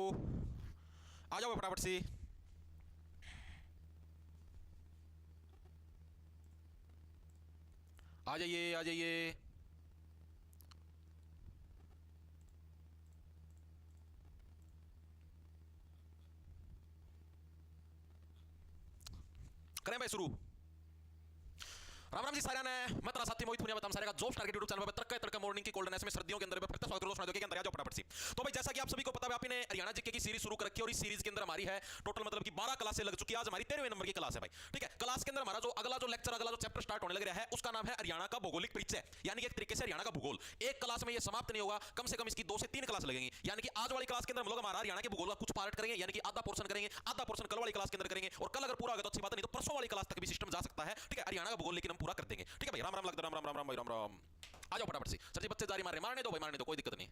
आ जाओ फटाफट से। आ जाइए आ जाइए। करें भाई शुरू। राम राम जी सारे ने मैं तेरा साथी मोहित हुनिया बताऊं सारे का जॉब टारगेट यूट्यूब चैनल पर तड़का मॉर्निंग की कोल्डनेस में सर्दियों के अंदर फिर स्वागत करो दोस्तों। अंदर आ जाओ फटाफट से। तो भाई जैसा कि आप सभी को पता है आपने हरियाणा जीके की सीरीज शुरू कर रखी है और इस सीरीज के अंदर हमारी है टोटल मतलब कि 12 क्लासें लग चुकी है। आज हमारी 13वें नंबर की क्लास है भाई, ठीक है। क्लास के अंदर हमारा जो अगला जो चैप्टर स्टार्ट होने लग रहा है उसका नाम है हरियाणा का भौगोलिक परिचय, यानी कि एक तरीके से हरियाणा का भूगोल। एक क्लास में ये समाप्त नहीं होगा, कम से कम इसकी 2 से 3 क्लास लगेंगी। यानी कि आज वाली क्लास के अंदर हम लोग हमारा हरियाणा के भूगोल का कुछ पार्ट करेंगे, यानी कि आधा पोर्शन करेंगे, आधा पोर्शन कल वाली क्लास के अंदर करेंगे और कल अगर पूरा होगा तो अच्छी बात है, नहीं तो परसों वाली क्लास तक भी सिस्टम जा सकता है, ठीक है। हरियाणा का भूगोल लेकिन हम पूरा कर देंगे, ठीक है भाई। राम राम लगता, राम राम राम राम भाई, राम राम। आ जाओ फटाफट से। सर जी बच्चे जारी मार रहे, मारने दो भाई, मारने दो, कोई दिक्कत नहीं।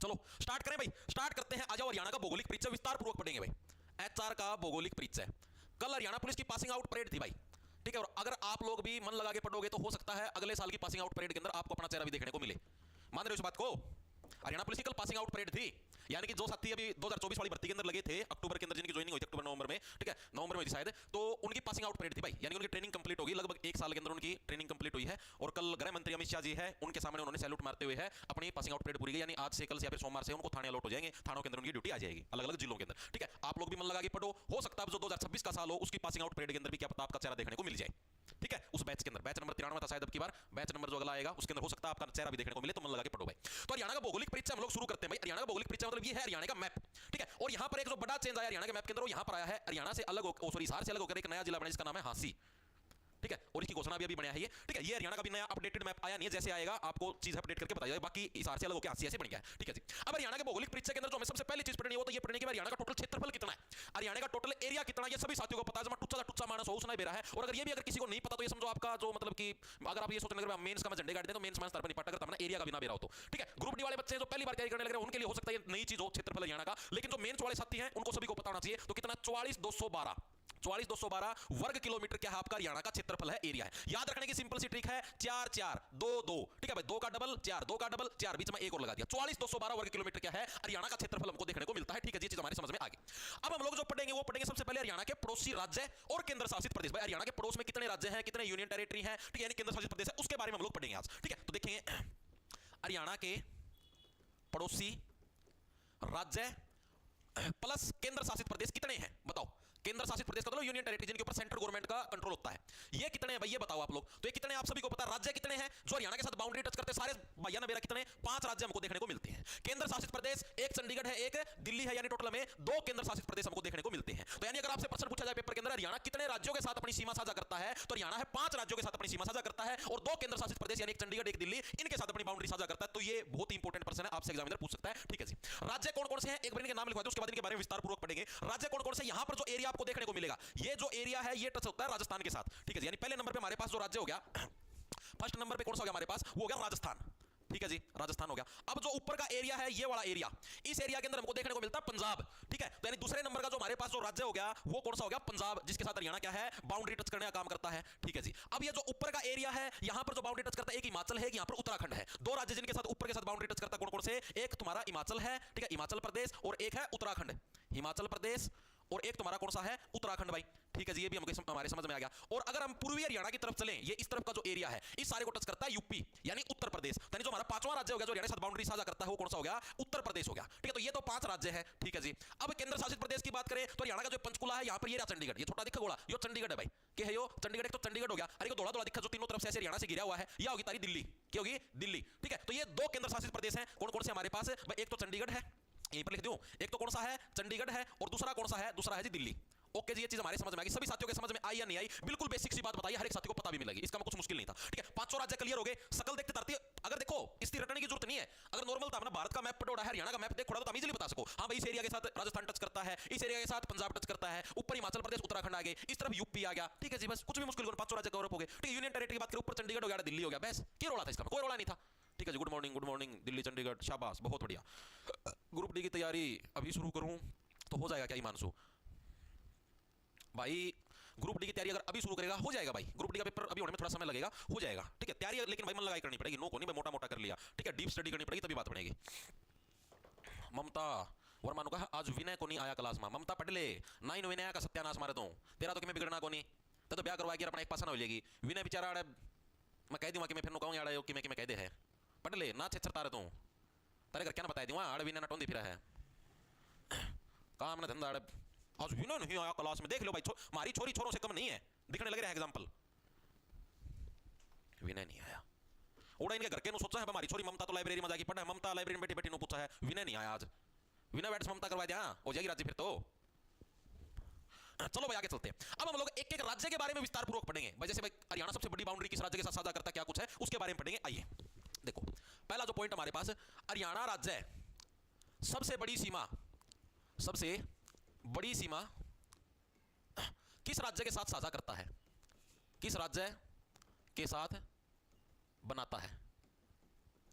चलो स्टार्ट करें भाई, स्टार्ट करते हैं। आ जाओ हरियाणा का भौगोलिक परिचय विस्तार पूर्वक पढ़ेंगे भाई। एचआर का भौगोलिक परिचय। कल हरियाणा पुलिस की पासिंग आउट परेड थी भाई, ठीक है। और अगर आप लोग भी मन लगा के पढ़ोगे तो हो सकता है अगले साल की पासिंग आउट परेड के अंदर आपको अपना चेहरा भी देखने को मिले। मान रहे हो इस बात को? हरियाणा पुलिस की कल पासिंग आउट परेड थी, यानी कि जो साथी अभी 2024 वाली भर्ती के अंदर लगे थे अक्टूबर के अंदर, जिनकी ज्वाइनिंग हुई थी अक्टूबर नवंबर में, ठीक है, नवंबर में शायद, तो उनकी पासिंग आउट परेड थी भाई। यानी उनकी ट्रेनिंग कंप्लीट होगी, लगभग 1 साल के अंदर उनकी ट्रेनिंग कंप्लीट हुई है। और कल गृह मंत्री अमित शाह जी है, उनके सामने उन्होंने सैल्यूट मारते हुए है अपनी पासिंग आउट परेड पूरी की। यानी आज से कल से या फिर सोमवार से उनको थाने अलॉट हो जाएंगे, थानों के अंदर उनकी ड्यूटी आ जाएगी अलग अलग जिलों के अंदर, ठीक है। आप लोग भी मन लगा के पढ़ो, हो सकता है जो 2026 का साल हो उसकी पासिंग आउट परेड के अंदर भी क्या पता आपका चेहरा देखने को मिल जाए, ठीक है। उस बैच के अंदर, बैच नंबर 93 था शायद अब की बार, बैच नंबर जो अगला आएगा उसके अंदर हो सकता है आपका चेहरा भी देखने को मिले, तो मन लगा के पढ़ो भाई। तो हरियाणा का भौगोलिक परिचय हम लोग शुरू करते हैं भाई। हरियाणा का भौगोलिक परिचय मतलब ये है हरियाणा का मैप, ठीक है। और यहां पर एक जो बड़ा चेंज आया हरियाणा के मैप के अंदर, वो यहां पर आया है हरियाणा से अलग होकर, सॉरी हिसार से अलग होकर एक नया जिला बना जिसका नाम है हांसी, ठीक है। और इसकी घोषणा भी अभी बनाया है ये, ठीक है। ये हरियाणा का भी नया अपडेटेड मैप आया नहीं है, जैसे आएगा आपको चीज अपडेट करके बताया जाएगा। बाकी हिसार से अलग होकर हांसी ऐसे बन गया है, ठीक है जी। अब हरियाणा के भौगोलिक परिचय के अंदर जो हमें सबसे पहली चीज पढ़नी हो तो ये पढ़ने की हरियाणा का टोटल क्षेत्रफल कितना है, हरियाणा का टोटल एरिया कितना है, ये सभी साथियों को पता है। जब टुच्चा टुच्चा मानस हो उसने बेरा है। और अगर ये भी अगर किसी को नहीं पता तो ये समझो आपका जो मतलब कि अगर आप ये सोचने लगे मेंस का मैं झंडे काट दे तो मेंस मानस तरफ नहीं पटा करता एरिया का बिना बेरा हो तो, ठीक है। ग्रुप डी वाले बच्चे जो पहली बार तैयारी करने लग रहे हैं उनके लिए हो सकता है ये नई चीज हो क्षेत्रफल हरियाणा का, लेकिन जो मेंस वाले साथी हैं उनको सभी को पता होना चाहिए। तो कितना? 44,212 वर्ग किलोमीटर क्या है आपका हरियाणा का क्षेत्रफल है, एरिया है। याद रखने की सिंपल सी ट्रिक है, 4 4 2 2, ठीक है भाई। 2 का डबल 4, 2 का डबल 4, बीच में एक और लगा दिया। 44,212 वर्ग किलोमीटर क्या है हरियाणा का क्षेत्रफल हमको देखने को मिलता है, ठीक है। ये चीज हमारे समझ में आ गई। अब हम लोग जो पढ़ेंगे वो पढ़ेंगे सबसे पहले हरियाणा के पड़ोसी राज्य और केंद्र शासित प्रदेश। भाई हरियाणा के पड़ोस में कितने राज्य हैं, कितने यूनियन टेरिटरी हैं, ठीक है, यानी केंद्र शासित प्रदेश है, उसके बारे में हम लोग पढ़ेंगे आज, ठीक है। तो देखेंगे हरियाणा के पड़ोसी राज्य प्लस केंद्र शासित प्रदेश कितने हैं बताओ। केंद्र शासित प्रदेश का मतलब यूनियन टेरिटरी जिनके ऊपर सेंट्रल गवर्नमेंट का कंट्रोल होता है, ये कितने हैं भाई ये बताओ आप लोग। तो ये कितने आप सभी को पता है। राज्य कितने हैं जो हरियाणा के साथ बाउंड्री टच करते हैं सारे भैया ना मेरा कितने? 5 राज्य हमको देखने को मिलते हैं। केंद्र शासित प्रदेश एक चंडीगढ़ है, एक दिल्ली है, यानी टोटल में 2 केंद्र शासित प्रदेश हमको देखने को मिलते हैं। तो यानी अगर आपसे प्रश्न पूछा जाए पेपर के अंदर हरियाणा कितने राज्यों के साथ अपनी सीमा साझा करता है, तो हरियाणा है 5 राज्यों के साथ अपनी सीमा साझा करता है और 2 केंद्र शासित प्रदेश यानी एक चंडीगढ़ एक दिल्ली इनके साथ अपनी बाउंड्री साझा करता है। तो ये बहुत ही इंपॉर्टेंट प्रश्न है, आपसे एग्जामिनर पूछ सकता है, ठीक है जी। राज्य कौन कौन से हैं एक बार इनके नाम लिखवा दो, उसके बाद इनके बारे में विस्तार पूर्वक पढ़ेंगे। राज्य कौन कौन से, यहां पर जो एरिया आपको देखने को मिलेगा, ये जो एरिया है ये टच होता है राजस्थान के साथ, ठीक है जी। यानी पहले नंबर पे हमारे पास जो राज्य हो गया, फर्स्ट नंबर पे कौन सा हो गया हमारे पास, वो हो गया राजस्थान, ठीक है जी, राजस्थान हो गया। अब जो ऊपर का एरिया है ये वाला एरिया, इस एरिया के अंदर हमको देखने को मिलता है पंजाब, ठीक है। तो यानी दूसरे नंबर का जो हमारे पास जो राज्य हो गया वो कौन सा हो गया, पंजाब, जिसके साथ हरियाणा क्या है बाउंड्री टच करने का काम करता है, ठीक है जी। अब ये जो ऊपर का एरिया है यहां पर जो बाउंड्री टच करता है, एक हिमाचल है, यहां पर उत्तराखंड है। 2 राज्य जिनके साथ ऊपर के साथ बाउंड्री टच करता है कौन कौन से, एक तुम्हारा हिमाचल है, ठीक है, हिमाचल प्रदेश, और एक है उत्तराखंड, हिमाचल प्रदेश, और एक तुम्हारा कौन सा है उत्तराखंड भाई, ठीक है जी। ये भी हमको हमारे समझ में आ गया। और अगर हम पूर्वी हरियाणा की तरफ चलें, ये इस तरफ का जो एरिया है इस सारे को टच करता है यूपी यानी उत्तर प्रदेश, यानी जो हमारा 5वां राज्य हो गया जो हरियाणा के साथ बाउंड्री साझा करता है वो कौन सा हो गया, उत्तर प्रदेश हो गया, ठीक है। तो ये तो 5 राज्य है, ठीक है जी। अब केंद्र शासित प्रदेश की बात करें तो हरियाणा का जो पंचकुला है यहां पर ये रहा चंडीगढ़, ये छोटा दिखा गोला यो चंडीगढ़ है भाई, क्या है यो चंडीगढ़, एक तो चंडीगढ़ हो गया, अरे को धोला धोला दिखा जो तीनों तरफ से ऐसे हरियाणा से घिरा हुआ है, यह होगी तारी दिल्ली, क्या होगी दिल्ली, ठीक है। तो ये 2 केंद्र शासित प्रदेश हैं कौन कौन से हमारे पास, एक तो चंडीगढ़ है, यहीं पर लिख दूं, एक तो कौन सा है चंडीगढ़ है और दूसरा कौन सा है, दूसरा है जी दिल्ली। ओके जी, ये चीज हमारे समझ में आ गई। सभी साथियों के समझ में आई या नहीं आई, बिल्कुल बेसिक सी बात बताइए, हर एक साथी को पता भी मिलेगी, इसका कुछ मुश्किल नहीं था, ठीक है। 5 राज्य क्लियर हो गए, सकल देखते तरती अगर देखो इसकी रटने की जरूरत नहीं है। अगर नॉर्मल था अपना भारत का मैप पटोड़ा है, हरियाणा का मैप देख थोड़ा तो इजीली बता सको, हां भाई इस एरिया के साथ राजस्थान टच करता है, इस एरिया के साथ पंजाब टच करता है, ऊपर हिमाचल प्रदेश उत्तराखंड आ गए, इस तरफ यूपी आ गया, ठीक है जी। बस कुछ भी मुश्किल 5 राज्य कवर अप हो गए, ठीक है। यूनियन टेरिटरी की बात करें ऊपर चंडीगढ़ हो गया, दिल्ली हो गया, बस क्या रोला था इसका, कोई रोला नहीं था, ठीक है जी। गुड मॉर्निंग दिल्ली चंडीगढ़, शाबाश बहुत बढ़िया। ग्रुप डी की तैयारी अभी शुरू करूं तो हो जाएगा क्या हिमांशु भाई। ग्रुप डी की तैयारी अगर अभी शुरू करेगा हो जाएगा भाई, ग्रुप डी का पेपर अभी होने में थोड़ा समय लगेगा, हो जाएगा, ठीक है। तैयारी लेकिन भाई मन लगाई करनी पड़ेगी, नो को नहीं भाई मोटा मोटा कर लिया, ठीक है, डीप स्टडी करनी पड़ेगी तभी बात बनेगी। ममता वर्मा कहा आज विनय को नहीं आया क्लास में, ममता पटले 9 विनय का सत्यानाश मारे दूं, तेरा तो कि मैं बिगड़ना को नहीं, तो ब्याह करवा के अपना एक पासा ना हो जाएगी। विनय बेचारा अड़े मैं कह दूंगा कि मैं फिर कहूँ यार कि मैं कह दे है पटले ना छेछर तारे तू तारे घर क्या ना बताया दूंगा अड़े विनय ना टोंदी फिरा है काम ना धंधा अड़े आज विनय नहीं आया क्लास में, देख लो भाई हमारी छोरी छोरों से कम नहीं है, दिखने लग रहा है एग्जाम्पल, विनय नहीं आया। उड़ा इनके घर के सोचा है हमारी छोरी ममता तो लाइब्रेरी में जाके पढ़ा है, ममता लाइब्रेरी में बैठी बैठी पूछा है, विनय नहीं आया आज, विनय बैठ ममता करवा दिया हो जाएगी राज्य फिर तो। चलो भाई आगे चलते हैं। अब हम लोग एक एक राज्य के बारे में विस्तार पूर्वक पढ़ेंगे भाई, जैसे भाई हरियाणा सबसे बड़ी बाउंड्री किस राज्य के साथ साझा करता है, क्या कुछ है उसके बारे में पढ़ेंगे। आइए देखो पहला जो पॉइंट हमारे पास, हरियाणा राज्य सबसे बड़ी सीमा, सबसे बड़ी सीमा किस राज्य के साथ साझा करता है, किस राज्य के साथ बनाता है,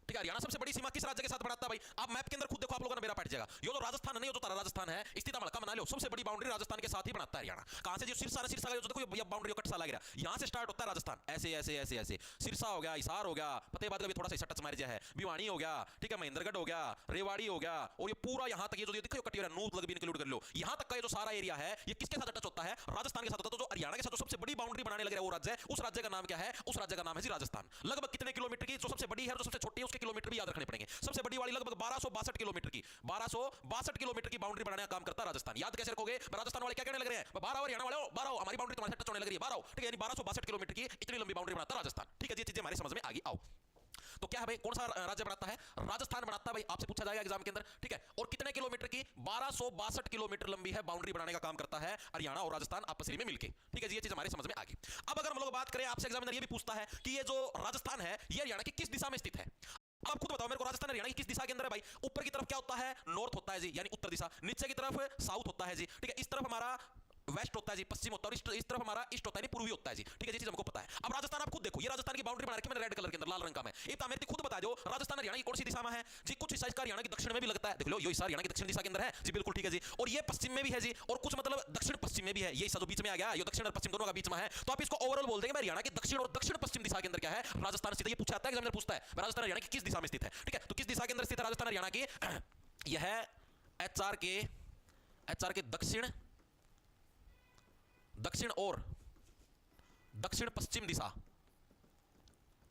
ठीक है। हरियाणा सबसे बड़ी सीमा किस राज्य के साथ बनाता है भाई, आप मैप के अंदर खुद देखो, आप लोगों ने मेरा पट जाएगा, ये जो राजस्थान नहीं, जो तारा राजस्थान है, स्थित मलका बना लो, सबसे बड़ी बाउंड्री राजस्थान के साथ ही बनाता है हरियाणा। कहां से जो सिरसा सिरसा जो देखो ये बाउंड्री कट सा लग रहा है, यहां से स्टार्ट होता है राजस्थान, ऐसे ऐसे ऐसे ऐसे, सिरसा हो गया, हिसार हो गया, फतेहाबाद का भी थोड़ा सा टच मार है, भिवानी हो गया, ठीक है, महेंद्रगढ़ हो गया, रेवाड़ी हो गया, और ये पूरा यहां तक ये जो देखो कटी नूत लग भी इंक्लूड कर लो, यहां तक का ये जो सारा एरिया है ये किसके साथ टच होता है, राजस्थान के साथ होता है। तो जो हरियाणा के साथ सबसे बड़ी बाउंड्री बनाने लग रहा है वो राज्य, उस राज्य का नाम क्या है, उस राज्य का नाम है जी राजस्थान। लगभग कितने किलोमीटर की, जो सबसे बड़ी है और जो सबसे छोटी है उसके किलोमीटर भी याद रखने पड़ेंगे। सबसे बड़ी वाली लगभग 1262 किलोमीटर की, 1262 किलोमीटर की बाउंड्री बनाने का काम करता है राजस्थान। याद कैसे रखोगे, राजस्थान वाले क्या कहने लग रहे हैं, 12 हरियाणा वाले 12 हमारी बाउंड्री तुम्हारे साथ टच होने लग रही है 12, ठीक है, यानी 1262 किलोमीटर की इतनी लंबी बाउंड्री बनाता है राजस्थान, ठीक है। ये चीजें हमारी समझ में आ गई। आओ तो क्या है भाई, कौन सा राज्य बनाता है, राजस्थान बनाता है भाई, आपसे पूछा जाएगा एग्जाम के अंदर, ठीक है। और कितने किलोमीटर की, 1262 किलोमीटर लंबी है बाउंड्री बनाने का काम करता है हरियाणा और राजस्थान आपस में मिलकर, ठीक है जी। ये चीज हमारी समझ में आ गई। अब अगर हम लोग बात करें, आपसे एग्जामिनर ये भी पूछता है कि ये जो राजस्थान है ये हरियाणा की किस दिशा में स्थित है। अब खुद बताओ मेरे को, राजस्थान हरियाणा की किस दिशा के अंदर है भाई। ऊपर की तरफ क्या होता है, नॉर्थ होता है जी, यानी उत्तर दिशा, नीचे की तरफ साउथ होता है जी, ठीक है, इस तरफ हमारा वेस्ट होता है जी, पश्चिम होता है, और इस तरफ हमारा ईस्ट होता है, पूर्वी होता है जी, ठीक है, ये चीज हमको पता है। अब राजस्थान आप खुद देखो, ये राजस्थान की बाउंड्री बना रखी है मैंने रेड कलर के अंदर, लाल रंग का में, ये मेरे खुद बता दो राजस्थान हरियाणा की कौन सी दिशा में है जी। कुछ हिस्सा इसका हरियाणा की दक्षिण में भी लगता है, देख लो ये हिस्सा हरियाणा की दक्षिण दिशा के अंदर है जी, बिल्कुल ठीक है जी। और ये पश्चिम में भी है जी, और कुछ मतलब दक्षिण पश्चिम में भी है, ये हिस्सा जो बीच में आ गया, ये दक्षिण और पश्चिम दोनों का बीच में है, तो आप इसको ओवरऑल बोल देंगे हरियाणा की दक्षिण और दक्षिण पश्चिम दिशा के अंदर क्या है, राजस्थान स्थित है। ये पूछा जाता है, एग्जामिनर पूछता है राजस्थान हरियाणा की किस दिशा में स्थित है, ठीक है। तो किस दिशा के अंदर स्थित है राजस्थान हरियाणा की, यह है एचआर के दक्षिण और दक्षिण पश्चिम दिशा,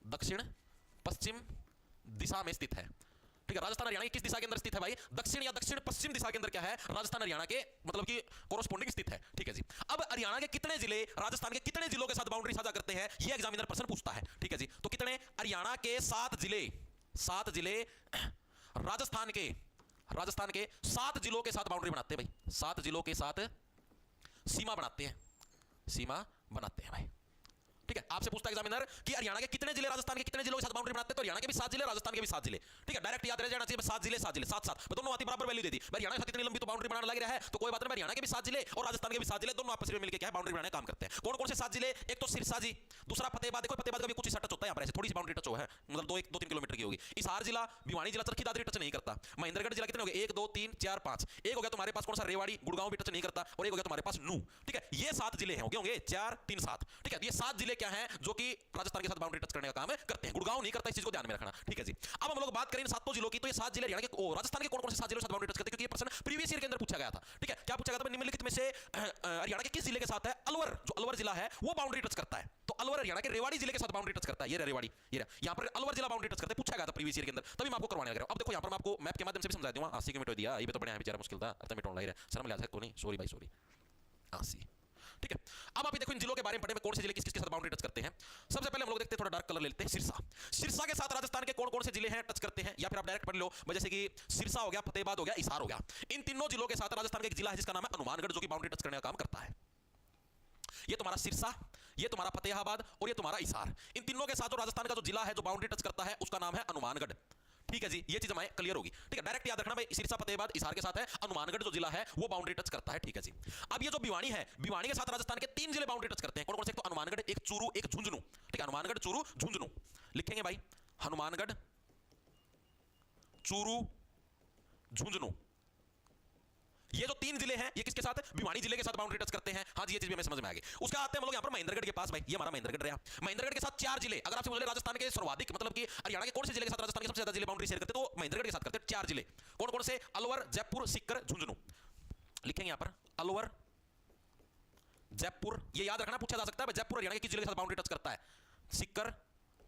दक्षिण पश्चिम दिशा में स्थित है, ठीक है। राजस्थान हरियाणा की किस दिशा के अंदर स्थित है भाई, दक्षिण या दक्षिण पश्चिम दिशा के अंदर क्या है, राजस्थान हरियाणा के मतलब कि कोरोस्पोंडिंग स्थित है, ठीक है जी। अब हरियाणा के कितने जिले राजस्थान के कितने जिलों के साथ बाउंड्री साझा करते हैं, ये एग्जामिनर प्रश्न पूछता है, ठीक है जी। तो कितने, हरियाणा के 7 जिले राजस्थान के 7 जिलों के साथ बाउंड्री बनाते हैं भाई, 7 जिलों के साथ सीमा बनाते हैं भाई, ठीक है। आपसे पूछता है एग्जामिनर कि हरियाणा के कितने जिले राजस्थान के कितने जिलों के साथ बाउंड्री बनाते हैं, तो हरियाणा के भी 7 जिले, राजस्थान के भी 7 जिले, ठीक है। डायरेक्ट याद रह जाना चाहिए 7 जिले 7 दोनों आती बराबर वैल्यू दे दी। हरियाणा के साथ इतनी लंबी तो बाउंड्री बनाने लग रहा है, तो कोई बात नहीं, हरियाणा के भी 7 जिले और राजस्थान के भी 7 जिले दोनों आपस में मिलकर क्या है बाउंड्री बनाने का काम करते हैं। कौन कौन से 7 जिले, एक तो सिरसा जी, दूसरा फतेहाबाद, देखो फतेहाबाद का भी कुछ हिस्सा टच होता है, यहाँ पर ऐसे थोड़ी सी बाउंड्री टच हो है, मतलब 2-3 किलोमीटर की होगी। हिसार जिला, भिवानी जिला, चरखी दादरी टच नहीं करता। महेंद्रगढ़ जिला कितने हो गए, 1 2 3 4 5, एक हो गया तुम्हारे पास कौन सा, रेवाड़ी, गुड़गांव भी टच नहीं करता, और एक हो गया तुम्हारे पास नू, ठीक है। ये 7 जिले होंगे 4 3 7, ठीक है। ये 7 जिले क्या है जो कि राजस्थान के साथ बाउंड्री टच करने का काम करते हैं, गुड़गांव नहीं करता, इस चीज को ध्यान में रखना, ठीक है जी। अब हम लोग बात करें इन 7 जिलों की, तो ये 7 जिले हरियाणा के राजस्थान के कौन कौन से 7 जिलों के साथ बाउंड्री टच करते हैं, क्योंकि ये प्रश्न प्रीवियस ईयर के अंदर पूछा गया था, ठीक है। क्या पूछा गया था, निम्नलिखित में से हरियाणा के किस जिले के साथ है, अलवर, जो अलवर जिला है वो बाउंड्री टच करता है, तो अलवर हरियाणा के रेवाड़ी जिले के साथ बाउंड्री टच करता है, ये रेवाड़ी, ये यहां पर अलवर जिला बाउंड्री टच करता है, पूछा गया था प्रीवियस ईयर के अंदर, तभी मैं आपको करवाने लग रहा हूं। अब देखो यहां पर मैं आपको मैप के माध्यम से भी समझा दूंगा, 80 किलोमीटर दिया, ये भी तो बड़ा बेचारा मुश्किल था, अर्थ मिटोन लग रहा है, शर्म ले आ सकते हो नहीं, सॉरी भाई सॉरी, 80, ठीक है। अब आप देखो इन जिलों के बारे में पढ़े में कौन से जिले किसके साथ बाउंड्री टच करते हैं। सबसे पहले हम लोग देखते हैं, थोड़ा डार्क कलर ले लेते हैं, सिरसा के साथ राजस्थान के कौन कौन से जिले हैं टच करते हैं, या फिर आप डायरेक्ट पढ़ लो, जैसे कि सिरसा हो गया, फतेहाबाद हो गया, हिसार हो गया। इन तीनों जिलों के साथ राजस्थान का एक जिला है जिसका नाम है हनुमानगढ़, जो कि बाउंड्री टच करने का काम करता है। ये तुम्हारा सिरसा, ये तुम्हारा फतेहाबाद और ये तुम्हारा हिसार, इन तीनों के साथ जो राजस्थान का जो जिला है जो बाउंड्री टच करता है उसका नाम है हनुमानगढ़, ठीक है जी। ये चीज हमें क्लियर होगी, ठीक है। डायरेक्ट याद रखना भाई, सिरसा फतेहाबाद हिसार के साथ है, हनुमानगढ़ जो जिला है वो बाउंड्री टच करता है, ठीक है जी। अब ये जो भिवानी है, भिवानी के साथ राजस्थान के 3 जिले बाउंड्री टच करते हैं, कौन कौन से, तो हनुमानगढ़, एक चूरू, एक झुंझुनू, ठीक है। हनुमानगढ़, चूरू, झुंझुनू लिखेंगे भाई, हनुमानगढ़, चूरू, झुंझुनू, ये जो 3 जिले हैं ये किसके साथ, भिवानी जिले के साथ बाउंड्री टच करते हैं। हाँ जी, ये चीज भी हमें समझ में आ गई। उसके आते हैं हम लोग यहाँ पर महेंद्रगढ़ के पास। भाई ये हमारा महेंद्रगढ़ रहा। महेंद्रगढ़ के साथ 4 जिले। अगर आपसे बोले राजस्थान के सर्वाधिक मतलब कि हरियाणा के कौन से जिले के साथ राजस्थान के सबसे ज्यादा जिले बाउंड्री शेयर करते, तो महेंद्रगढ़ के साथ करते हैं 4 जिले। कौन कौन से, अलवर, जयपुर, सीकर, झुंझुनू। लिखेंगे यहाँ पर अलवर, जयपुर, ये याद रखना, पूछा जा सकता है जयपुर हरियाणा के किस जिले के साथ बाउंड्री टच करता है, सीकर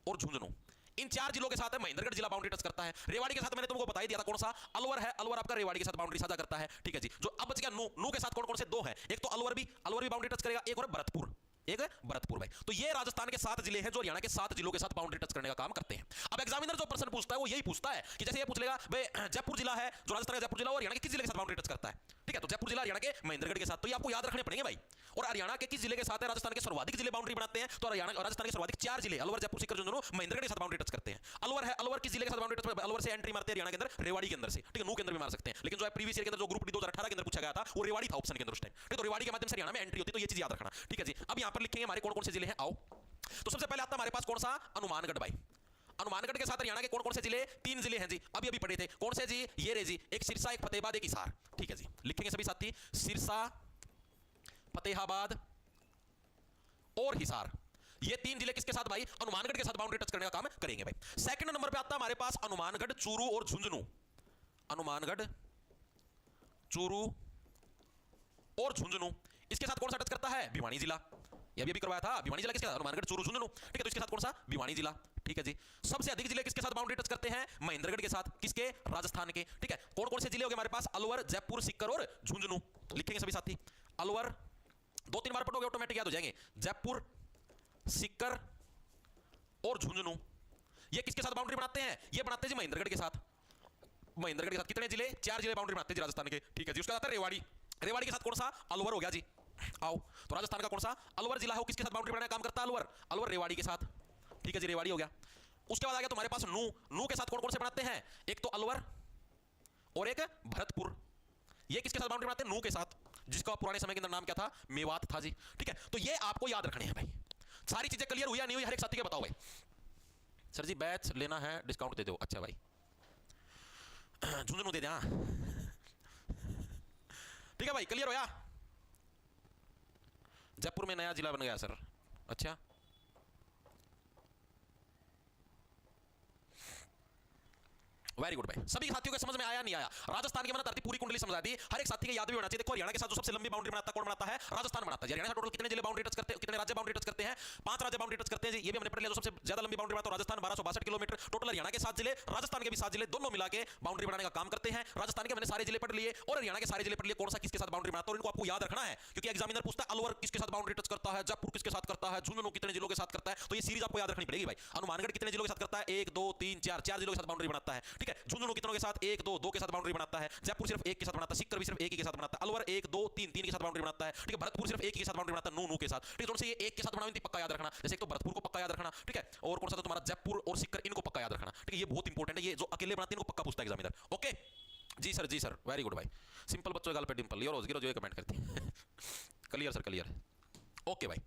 और झुंझुनू। इन 4 जिलों के साथ महेंद्रगढ़ जिला बाउंड्री टच करता है। रेवाड़ी के साथ मैंने तुमको बता ही दिया था कौन सा, अलवर है। अलवर आपका रेवाड़ी के साथ बाउंड्री साझा करता है। ठीक है जी। जो अब बच गया नू, नू के साथ कौन कौन से 2 हैं, एक तो अलवर भी बाउंड्री टच करेगा, एक और भरतपुर, एक भरतपुर। भाई तो ये राजस्थान के 7 जिले हैं जो हरियाणा के 7 जिलों के साथ बाउंड्री टच करने का काम करते हैं। अब एग्जामिनर जो प्रश्न पूछता है वो यही पूछता है कि जैसे ये पूछ लेगा भाई जयपुर जिला है जो राजस्थान का, जयपुर जिला और हरियाणा के किस जिले के साथ बाउंड्री टच करता है। ठीक है, तो जयपुर जिला हरियाणा के महेंद्रगढ़ के साथ, तो ये आपको याद रखने पड़ेंगे भाई। और हरियाणा के किस जिले के साथ है, राजस्थान के सर्वाधिक जिले बाउंड्री बनाते हैं, तो हरियाणा राजस्थान के सर्वाधिक 4 जिले अलवर, जयपुर, सीकर, झुंझुनू महेंद्रगढ़ के साथ बाउंड्री टच करते हैं। अलवर है, अलवर किस जिले के साथ बाउंड्री टच, अलवर से एंट्री मारते हैं हरियाणा के अंदर, रेवाड़ी के अंदर से। ठीक है, नू के अंदर भी मार सकते हैं, लेकिन जो है प्रीवियस ईयर के अंदर जो ग्रुप डी 2018 के अंदर पूछा गया था वो रेवाड़ी था ऑप्शन के अंदर उस टाइम। ठीक है, तो रेवाड़ी के माध्यम से हरियाणा में एंट्री होती है, तो ये चीज याद रखना। ठीक है जी। अब यहां पर लिखेंगे हमारे कौन कौन से जिले हैं, आओ। तो सबसे पहले आता है हमारे पास कौन सा, हनुमानगढ़। भाई हनुमानगढ़ के साथ हरियाणा के कौन कौन से जिले, 3 जिले हैं जी, अभी पढ़े थे। कौन से जी, ये रे जी, एक सिरसा, एक फतेहाबाद, एक हिसार। ठीक है जी, लिखेंगे सभी साथी, सिरसा, फतेहाबाद और हिसार। ये 3 जिले किसके साथ भाई, हनुमानगढ़ के साथ बाउंड्री टच करने का काम करेंगे। भाई सेकंड नंबर पे आता है हमारे पास हनुमानगढ़, चूरू और झुंझुनू। हनुमानगढ़, चूरू और झुंझुनू, इसके साथ कौन सा टच करता है, भिवानी जिला। ये भी करवाया था, भिवानी जिला किसके साथ, हनुमानगढ़, चूरू, झुंझुनू। ठीक है, तो इसके साथ कौन सा, भिवानी जिला। ठीक है जी। सबसे अधिक जिले किसके साथ बाउंड्री टच करते हैं, महेंद्रगढ़ के साथ, किसके, राजस्थान के। ठीक है, कौन कौन से जिले हो गए हमारे पास, अलवर, जयपुर, सीकर और झुंझुनू। लिखेंगे सभी साथी, अलवर 2-3 बार पढ़ोगे ऑटोमेटिक याद हो जाएंगे, जयपुर, सीकर और झुंझुनू। ये किसके साथ बाउंड्री बनाते हैं, ये बनाते हैं जी महेंद्रगढ़ के साथ। महेंद्रगढ़ के साथ कितने जिले, 4 जिले बाउंड्री बनाते हैं जी राजस्थान के। ठीक है जी। उसका आता है रेवाड़ी। रेवाड़ी के साथ कौन सा, अलवर हो गया जी। आओ, तो राजस्थान का कौन सा, अलवर जिला हो, किसके साथ बाउंड्री बनाने का काम करता है, अलवर, अलवर रेवाड़ी के साथ। ठीक है जी, रेवाड़ी हो गया। उसके बाद आ गया तुम्हारे पास नू। नू के साथ कौन कौन से बनाते हैं, एक तो अलवर और एक भरतपुर। ये किसके साथ बाउंड्री बनाते हैं, नू के साथ, जिसका पुराने समय के अंदर नाम क्या था, मेवात था जी। ठीक है, तो ये आपको याद रखने हैं भाई। सारी चीजें क्लियर हुई या नहीं हुई, हर एक साथी के बताओ भाई। सर जी बैच लेना है, डिस्काउंट दे दो। अच्छा भाई, झुंझुनू दे दे। हाँ ठीक है भाई, क्लियर हो या। जयपुर में नया जिला बन गया सर। अच्छा, वेरी गुड भाई। सभी साथियों को समझ में आया नहीं आया, राजस्थान की मैंने धरती पूरी कुंडली समझा दी। हर एक साथी के याद भी होना चाहिए। देखो हरियाणा के साथ जो सबसे लंबी बाउंड्री बनाता है कौन बनाता है, राजस्थान बनाता है। हरियाणा से टोटल कितने जिले बाउंड्री टच करते हैं, कितने राज्य बाउंड्री टच करते हैं, 5 राज्य बाउंड्री टच करते हैं जी। ये भी हमने पढ़ लिया। जो सबसे ज्यादा लंबी बाउंड्री बनाता है राजस्थान, 1262 किलोमीटर। टोटल हरियाणा के 7 जिले, राजस्थान के भी 7 जिले, दोनों मिला के बाउंड्री बनाने का काम करते हैं। राजस्थान के मैंने सारे जिले पढ़ लिए और हरियाणा के सारे जिले पढ़ लिए, कौन सा किसके साथ बाउंड्री बनाता है, और इनको आपको याद रखना है, क्योंकि एग्जामिनर पूछता है अलवर किसके साथ बाउंड्री टच करता है, जयपुर किसके साथ करता है, झुंझुनू कितने जिलों के साथ करता है। तो ये सीरीज आपको याद रखनी पड़ेगी भाई। हनुमानगढ़ कितने जिलों के साथ करता है, 1 2 3 4, 4 जिलों के साथ बाउंड्री बनाता है। ठीक है, झुंझुनू कितनों के साथ, 1 2 2 के साथ बाउंड्री बनाता है। जयपुर सिर्फ 1 के साथ बनाता है, सीकर भी सिर्फ 1 ही के साथ बनाता है। अलवर 1 2 3 3 के साथ बाउंड्री बनाता है। ठीक है, भरतपुर सिर्फ 1 ही के साथ बाउंड्री बनाता है, नू के साथ। ठीक है, दोनों से ये 1 के साथ बनाओ, पक्का याद रखना। जैसे एक तो भरतपुर को पक्का याद रखना। ठीक है, और कौन सा था तुम्हारा, जयपुर और सीकर, इनको पक्का याद रखना। ठीक है, ये बहुत इंपॉर्टेंट है, ये जो अकेले बनाते हैं इनको पक्का पूछता है एग्जामिनर। ओके जी सर, जी सर, वेरी गुड भाई। सिंपल बच्चों गाल पे डिंपल, गिरो गिरो जो कमेंट करते हैं क्लियर सर, क्लियर। ओके भाई,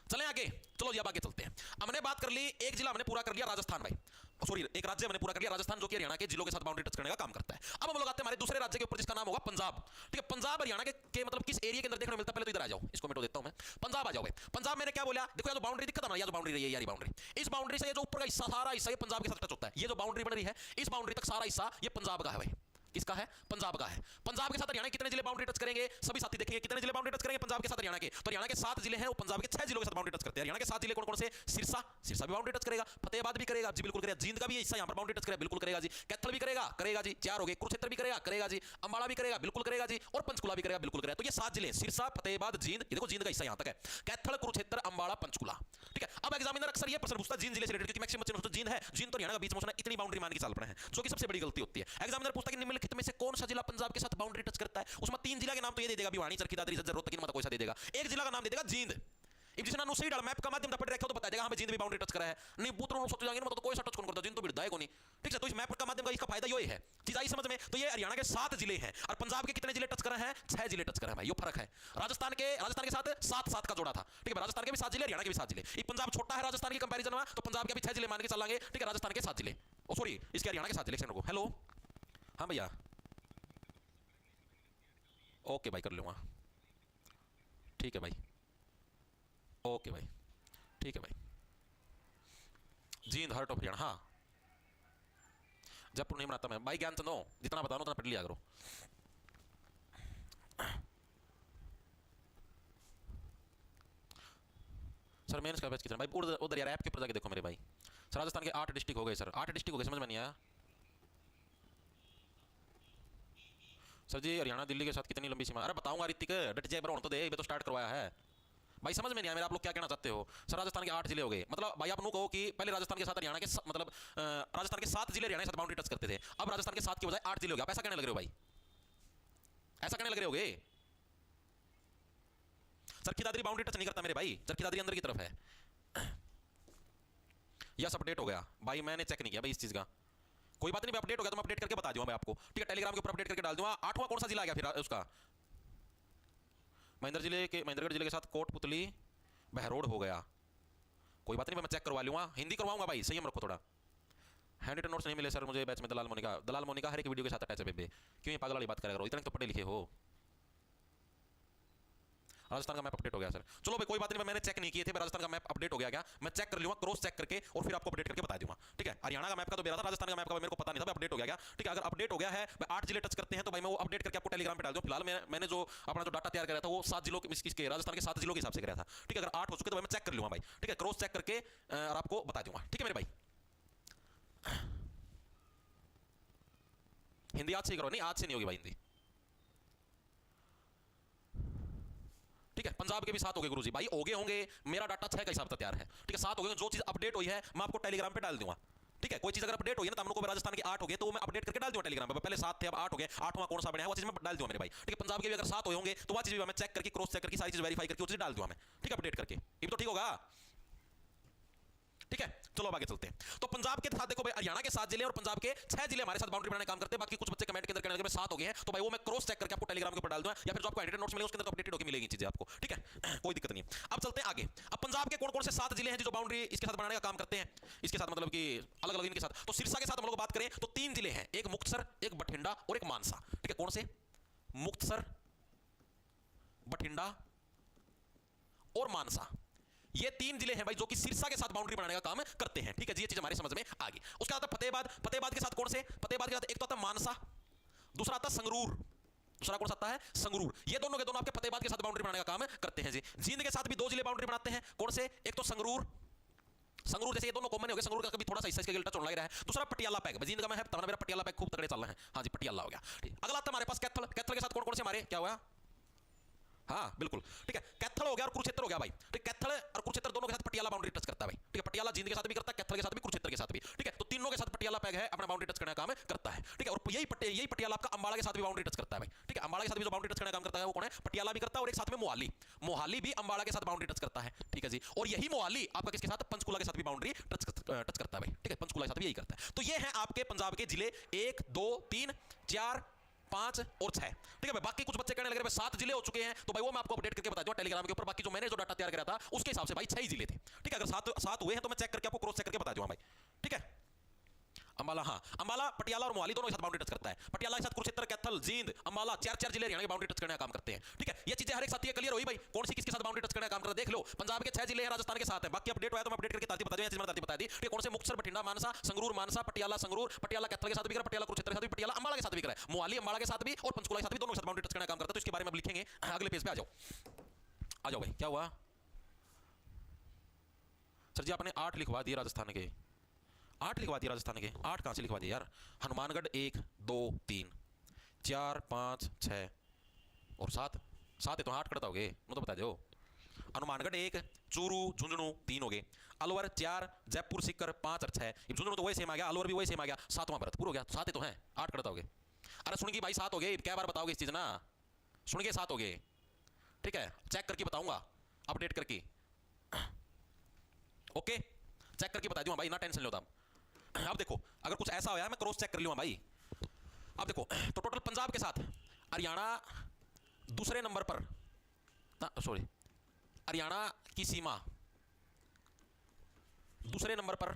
चलें आगे। चलो जी अब आगे चलते हैं। हमने बात कर ली, एक जिला हमने पूरा कर लिया राजस्थान भाई, सॉरी एक राज्य हमने पूरा कर लिया राजस्थान, जो कि हरियाणा के जिलों के साथ बाउंड्री टच करने का काम करता है। अब हम लोग आते हैं हमारे दूसरे राज्य के ऊपर, जिसका नाम होगा पंजाब। ठीक है, पंजाब हरियाणा के मतलब किस एरिया के अंदर देखने को मिलता है, पहले तो इधर आ जाओ, इसको मिटो देता हूं मैं। पंजाब आ जाओ भाई। पंजाब मैंने क्या बोला, देखो यार बाउंड्री दिक्कत है, या जो बाउंड्री रही है यार बाउंड्री, इस बाउंड्री से ये जो ऊपर का हिस्सा, सारा हिस्सा ये पंजाब के साथ टच होता है। ये जो बाउंड्री बन रही है, इस बाउंड्री तक सारा हिस्सा ये पंजाब का है भाई। किसका है, पंजाब का है। पंजाब के साथ हरियाणा कितने जिले बाउंड्री टच करेंगे, सभी साथी देखेंगे कितने जिले बाउंड्री टच करेंगे पंजाब के साथ हरियाणा के। तो हरियाणा के 7 जिले हैं, वो पंजाब के 6 जिलों के साथ बाउंड्री टच करते हैं। हरियाणा के 7 जिले कौन कौन से, सिरसा, सिरसा भी बाउंड्री टच करेगा, फतेहाबाद भी करेगा जी, बिल्कुल करेगा। जींद का भी हिस्सा यहां पर बाउंड्री टच करेगा, बिल्कुल करेगा जी। कैथल भी करेगा, करेगा जी, 4 हो गए। कुरुक्षेत्र भी करेगा, करेगा जी। अंबाला भी करेगा, बिल्कुल करेगा जी। और पंचकुला भी करेगा, बिल्कुल करेगा। तो ये 7 जिले, सिरसा, फतेहाबाद, जींद, ये देखो जींद का हिस्सा यहां तक है, कैथल, कुरुक्षेत्र, अंबाला, पंचकुला। ठीक है, अब एग्जामिनर अक्सर ये प्रश्न पूछता है जींद जिले से रिलेटेड, क्योंकि मैक्सिमम बच्चे जींद है, जींद तो हरियाणा का बीच में इतनी बाउंड्री मान के चल पड़े हैं, जो कि सबसे बड़ी गलती होती है। एग्जामिनर पूछता है कि निम्नलिखित में से कौन सा जिला पंजाब के साथ बाउंड्री टच करता है, उसमें 3 जिला के नाम तो ये दे देगा, भिवानी, चरखी दादरी, झज्जर, रोहतक, इनमें कोई सा दे देगा। एक जिला का नाम दे देगा जींद। इब जिसने नु सही डाल मैप का माध्यम से पढ़ रखा हो तो बता देगा हां भाई जींद भी बाउंड्री टच करा है। नहीं बुतरों सोच जाएंगे ना, तो कोई सा टच कौन करता, जींद तो बिरदा है कोनी। ठीक है, तो इस मैप का माध्यम का इसका फायदा ये है, चीज आई समझ में। तो ये हरियाणा के 7 जिले हैं और पंजाब के कितने जिले टच करे हैं, 6 जिले टच करे हैं भाई, ये फर्क है। राजस्थान के साथ 7-7 का जोड़ा था। ठीक है, राजस्थान के भी 7 जिले, हरियाणा के भी 7 जिले। ये पंजाब छोटा है राजस्थान की कंपैरिजन में, तो पंजाब के भी 6 जिले मान के चलांगे। ठीक है, राजस्थान के 7 जिले, ओ सॉरी इसके हरियाणा के 7 जिले। हेलो हां भैया, ओके भाई कर लूँगा, ठीक है भाई, ओके भाई, ठीक है भाई। जींद हर्ट ऑफ हरियाणा, हाँ जयपुर नहीं बनाता मैं भाई, ज्ञान चंदो जितना बताओ उतना पढ़ लिया करो। सर मेंस का बैच कितना भाई, उधर यार ऐप के ऊपर जाके देखो मेरे भाई। सर राजस्थान के 8 डिस्ट्रिक्ट हो गए सर, 8 डिस्ट्रिक्ट हो गए, समझ में नहीं आया सर जी। हरियाणा दिल्ली के साथ कितनी लंबी सीमा, अरे बताऊंगा ऋतिक, डट जाए ब्रो, तो दे तो स्टार्ट करवाया है भाई, समझ में नहीं आया मेरा, आप लोग क्या कहना चाहते हो। सर राजस्थान के 8 जिले हो गए, मतलब भाई आप कहो कि पहले राजस्थान के साथ हरियाणा के मतलब राजस्थान के 7 जिले हरियाणा के साथ बाउंड्री टच करते थे, अब राजस्थान के 7 की बजाय 8 जिले हो गए, आप ऐसा कहने लग रहे हो भाई, ऐसा कहने लग रहे होगे। चरखी दादरी बाउंड्री टच नहीं करता मेरे भाई, चरखी दादरी अंदर की तरफ है। यस अपडेट हो गया भाई, मैंने चेक नहीं किया भाई इस चीज का, कोई बात नहीं, मैं अपडेट हो गया तो मैं अपडेट करके बता दूंगा मैं आपको, ठीक है, टेलीग्राम के ऊपर अपडेट करके डाल दूंगा। 8वां कौन सा जिला आ गया फिर उसका, महेंद्रगढ़ जिले के साथ कोटपुतली बहरोड हो गया, कोई बात नहीं मैं चेक करवा लूंगा, हिंदी करवाऊंगा भाई, संयम रखो थोड़ा। हैंड रिटन नोट्स नहीं मिले सर मुझे बैच में, दलाल मोनिका हर एक वीडियो के साथ अटैच है बेबे, क्यों ये पागल वाली बात करेगा, इतने तो पढ़े लिखे हो। राजस्थान का मैप अपडेट हो गया सर, चलो भाई कोई बात नहीं, मैंने चेक नहीं किए थे, राजस्थान का मैप अपडेट हो गया क्या, मैं चेक कर लूंगा क्रॉस चेक करके और फिर आपको अपडेट करके बता दूंगा, ठीक है। हरियाणा का मैप का तो मेरा था, राजस्थान का मैप का मेरे को पता नहीं था, अपडेट हो गया क्या, ठीक है। अगर अपडेट हो गया है, 8 जिले टच करते हैं तो भाई मैं वो अपडेट करके आपको टेलीग्राम पे डाल दूं। फिलहाल मैंने जो अपना जो डाटा तैयार कराया था वो 7 जिलों के राजस्थान के 7 जिलों के हिसाब से कराया था, ठीक है। अगर 8 हो चुके तो मैं चेक कर लूंगा भाई, ठीक है, क्रॉस चेक करके और आपको बता दूंगा, ठीक है मेरे भाई। हिंदी आज से ही करो, नहीं आज से नहीं होगी भाई हिंदी, ठीक है। पंजाब के भी 7 हो गए गुरुजी, भाई हो गए होंगे, मेरा डाटा 6 का हिसाब तैयार है, ठीक है, 7 हो गए, जो चीज अपडेट हुई है मैं आपको टेलीग्राम पे डाल दूंगा, ठीक है। कोई चीज अगर अपडेट हुई है ना, तो हम लोग को राजस्थान के 8 हो गए तो मैं अपडेट करके डाल दूंगा टेलीग्राम पे, पहले 7 थे अब 8 हो गए, 8वां कौन सा बना है वो चीज मैं डाल दूंगा मेरे भाई, ठीक है। पंजाब के भी अगर 7 हुए होंगे तो वो चीज भी मैं चेक करके क्रॉस चेक करके सारी चीज वेरीफाई करके वो चीज डाल दूंगा मैं, ठीक है, अपडेट करके, ये तो ठीक होगा, ठीक है। चलो अब आगे चलते हैं। तो पंजाब के साथ देखो भाई, हरियाणा के 7 जिले और पंजाब के 6 जिले हमारे साथ बाउंड्री बनाने काम करते हैं, बाकी कुछ बच्चे कमेंट के अंदर कहने लगे 7 हो गए हैं, तो भाई वो मैं क्रॉस चेक करके आपको टेलीग्राम के ऊपर डाल दूंगा, या फिर जो आपको एडिटेड नोट्स मिलेंगे उसके अंदर अपडेटेड होकर मिलेगी चीजें आपको, ठीक है, कोई दिक्कत नहीं। अब चलते हैं आगे, अब पंजाब के कौन कौन से 7 जिले हैं जो बाउंड्री इसके साथ बनाने का काम करते हैं, इसके साथ मतलब कि अलग अलग इनके साथ। तो सिरसा के साथ हम लोग बात करें तो 3 जिले हैं, एक मुक्तसर, एक बठिंडा और एक मानसा, ठीक है। कौन से, मुक्तसर, बठिंडा और मानसा, ये 3 जिले हैं भाई जो कि सिरसा के साथ बाउंड्री बनाने का काम करते हैं, ठीक है जी, ये चीज हमारे समझ में आ गई। उसके बाद फतेहाबाद, फतेहाबाद के साथ कौन से, फतेहाबाद के साथ एक तो आता है मानसा, दूसरा आता है संगरूर, दूसरा कौन सा आता है संगरूर, ये दोनों के दोनों आपके फतेहाबाद के साथ बाउंड्री बनाने का काम करते हैं जी। जींद के साथ भी 2 जिले बाउंड्री बनाते हैं, कौन से, एक तो संगरूर, संगरूर जैसे ये दोनों कॉमन हो गए, संगरूर का कभी थोड़ा सा हिस्सा इसके गिल्टा चोन लग रहा है, दूसरा पटियाला पैक, जींद का मैं है तब मेरा पटियाला पैक खूब तगड़े चल रहा है, हाँ जी पटियाला हो गया, ठीक। अगला आता है हमारे पास कैथल, कैथल के साथ कौन कौन से हमारे क्या हुआ, हाँ बिल्कुल, ठीक है, कैथल हो गया और कुरुक्षेत्र हो गया भाई, ठीक, कैथल और कुरुक्षेत्र दोनों के साथ पटियाला बाउंड्री टच करता है भाई, ठीक है, पटियाला जींद के साथ भी करता है, कैथल के साथ भी, कुरुक्षेत्र के साथ भी, ठीक है। तो तीनों के साथ पटियाला पैग है, अपना बाउंड्री टच करने का काम करता है, ठीक है। और यही पटियाला आपका अंबाला के साथ भी बाउंड्री टच करता है भाई, ठीक है। अंबाला के साथ भी जो बाउंड्री टच करने का काम करता है वो कौन है, पटियाला भी करता है, और एक साथ में मोहाली, मोहाली भी अंबाला के साथ बाउंड्री टच करता है, ठीक है जी। और यही मोहाली आपका किसके साथ, पंचकुला के साथ भी बाउंड्री टच करता है भाई, ठीक है, पंचकुला के साथ भी यही करता है। तो ये है आपके पंजाब के जिले 1 2 3 4 5 और 6, ठीक है भाई। बाकी कुछ बच्चे कहने लगे भाई 7 जिले हो चुके हैं, तो भाई वो मैं आपको अपडेट करके बता दूंगा टेलीग्राम के ऊपर, बाकी जो मैंने जो डाटा तैयार करा था उसके हिसाब से भाई 6 ही जिले थे, ठीक है। अगर 7 हुए हैं तो मैं चेक करके आपको क्रॉस चेक करके बता दूंगा भाई, ठीक है। अंबाला, हाँ अंबाला, पटियाला और मोहाली दोनों के साथ बाउंड्री टच करता है, पटियाला के साथ कुरुक्षेत्र, कैथल, जींद, अंबाला, 4 जिले हरियाणा के बाउंड्री टच करने का काम करते हैं, ठीक है। ये चीजें हर एक साथी क्लियर हुई भाई, कौन सी किसके साथ बाउंड्री टच करने का काम करता है, देख लो। पंजाब के 6 जिले हैं, राजस्थान के 7 हैं, बाकी अपडेट हुआ तो मैं अपडेट करके ताती बता दूंगा, ताती बता दी, ठीक, कौन से मुक्तसर, बठिंडा, मानसा, संगरूर, मानसा, पटियाला, संगरूर, पटियाला कैथल के साथ भी करा, पटियाला कुरुक्षेत्र के साथ भी, पटियाला अंबाला के साथ भी करा, मोहाली अंबाला के साथ भी और पंचकुला के साथ भी, दोनों के साथ बाउंड्री टच करने का काम करता है। तो इसके बारे में अब लिखेंगे, अगले पेज पे आ जाओ भाई। क्या हुआ सर जी, आपने 8 लिखवा दिए राजस्थान के, 8 लिखवा दिया राजस्थान के, 8 कहां से लिखवा दिया यार, हनुमानगढ़ 1 2 3 4 5 6 और 7 है तो 8 करता हो गए, तो बता दो। हनुमानगढ़ 1, चूरू झुंझुनू 3 हो गए, अलवर 4, जयपुर सीकर 5 और 6, झुंझुनू तो वही सेम आ गया, अलवर भी वही सेम आ गया, 7वां भरतपुर हो गया, 7 तो हैं, 8 करता हो गए। अरे सुन गई भाई 7 हो गए, क्या बार बताओगे इस चीज ना, सुन गए 7 हो गए, ठीक है, चेक करके बताऊंगा अपडेट करके, ओके चेक करके बता दूंगा भाई, ना टेंशन लो तब। अब देखो अगर कुछ ऐसा होया मैं क्रॉस चेक कर लूंगा भाई। अब देखो तो टोटल पंजाब के साथ हरियाणा दूसरे नंबर पर, सॉरी हरियाणा की सीमा दूसरे नंबर पर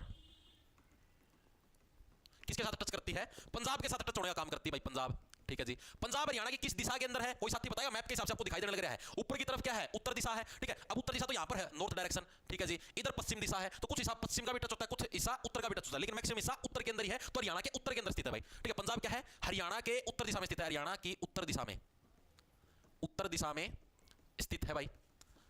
किसके साथ टच करती है, पंजाब के साथ टच होने का काम करती है भाई, पंजाब, ठीक है जी। पंजाब हरियाणा की किस दिशा के अंदर है, कोई साथी बताएगा? मैप के हिसाब से आपको दिखाई देने लग रहा है, ऊपर की तरफ क्या है, उत्तर दिशा है, ठीक है। अब उत्तर दिशा तो यहां पर है, नॉर्थ डायरेक्शन, ठीक है जी। इधर पश्चिम दिशा है, तो कुछ हिस्सा पश्चिम का भी टच होता है, कुछ हिस्सा उत्तर का भी टच होता है, लेकिन मैक्सिमम हिस्सा उत्तर के अंदर ही है, तो हरियाणा के उत्तर के अंदर स्थित है भाई, ठीक है। पंजाब क्या है, हरियाणा के उत्तर दिशा में स्थित है, हरियाणा की उत्तर दिशा में, उत्तर दिशा में स्थित है भाई।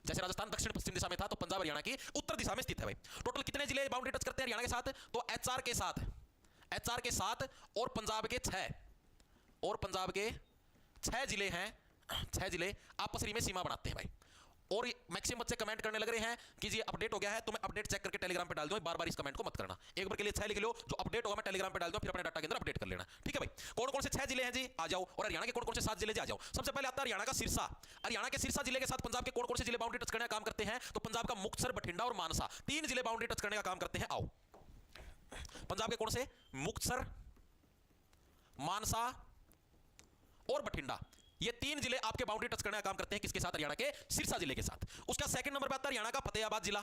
जैसे राजस्थान दक्षिण पश्चिम दिशा में था, तो पंजाब हरियाणा की उत्तर दिशा में स्थित है भाई। टोटल कितने जिले बाउंड्री टच करते हैं हरियाणा के साथ? तो एचआर के साथ, एचआर के साथ और पंजाब के 6, और पंजाब के 6 जिले हैं, 6 जिले आपस में सीमा बनाते हैं भाई। और मैक्सिमम बच्चे कमेंट करने लग रहे हैं कि जी अपडेट हो गया है, तो मैं अपडेट चेक करके टेलीग्राम पे डाल दूं, बार बार इस कमेंट को मत करना, एक बार के लिए 6 लिख लो, जो अपडेट होगा मैं टेलीग्राम पे डाल दूं, फिर अपने डाटा के अंदर अपडेट कर लेना, ठीक है भाई। कौन कौन से 6 जिले हैं जी, आ जाओ। और हरियाणा के कौन कौन से 7 जिले जी, आ जाओ। सबसे पहले आता है हरियाणा का सिरसा। हरियाणा के सिरसा जिले के साथ पंजाब के कौन कौन से जिले बाउंड्री टच करने का काम करते हैं? तो पंजाब का मुक्तसर, बठिंडा और मानसा, 3 जिले बाउंड्री टच करने का काम करते हैं। आओ, पंजाब के कौन से? मुक्तसर, मानसा और बठिंडा, ये 3 जिले आपके बाउंड्री टच करने का काम करते हैं, किसके साथ? हरियाणा के सिरसा जिले के साथ। उसका सेकंड नंबर पे आता है हरियाणा का फतेहाबाद जिला,